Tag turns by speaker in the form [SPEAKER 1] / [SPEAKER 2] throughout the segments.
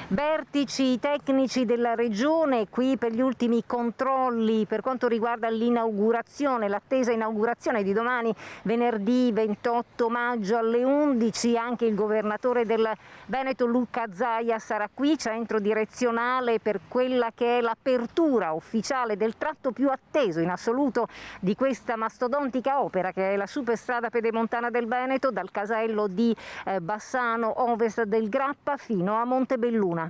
[SPEAKER 1] Vertici tecnici della Regione qui per gli ultimi controlli per quanto riguarda l'inaugurazione, l'attesa inaugurazione di domani, venerdì 28 maggio alle 11. Anche il governatore del Veneto Luca Zaia sarà qui, centro direzionale per quella che è l'apertura ufficiale del tratto più atteso in assoluto di questa mastodontica opera che è la superstrada pedemontana del Veneto, dal casello di Bassano Ovest del Grappa fino a Montebelluna.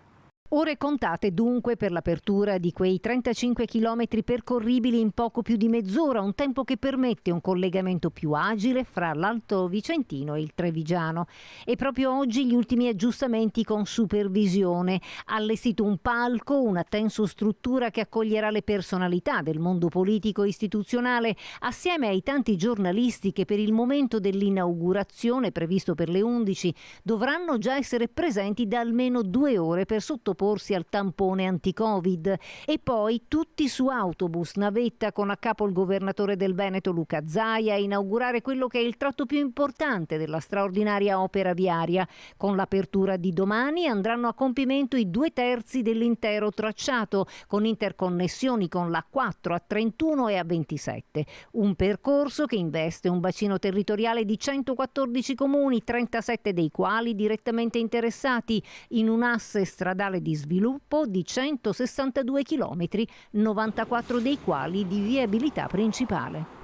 [SPEAKER 1] Ore contate dunque per l'apertura di quei 35 chilometri percorribili in poco più di mezz'ora, un tempo che permette un collegamento più agile fra l'Alto Vicentino e il Trevigiano. E proprio oggi gli ultimi aggiustamenti con supervisione. Allestito un palco, una tensostruttura che accoglierà le personalità del mondo politico e istituzionale, assieme ai tanti giornalisti che per il momento dell'inaugurazione, previsto per le 11, dovranno già essere presenti da almeno 2 ore per sottoporsi al tampone anti-Covid. E poi tutti su autobus, navetta, con a capo il governatore del Veneto Luca Zaia, a inaugurare quello che è il tratto più importante della straordinaria opera viaria. Con l'apertura di domani andranno a compimento i 2/3 dell'intero tracciato, con interconnessioni con l'A4, A31 e A27. Un percorso che investe un bacino territoriale di 114 comuni, 37 dei quali direttamente interessati, in un asse stradale di sviluppo di 162 chilometri, 94 dei quali di viabilità principale.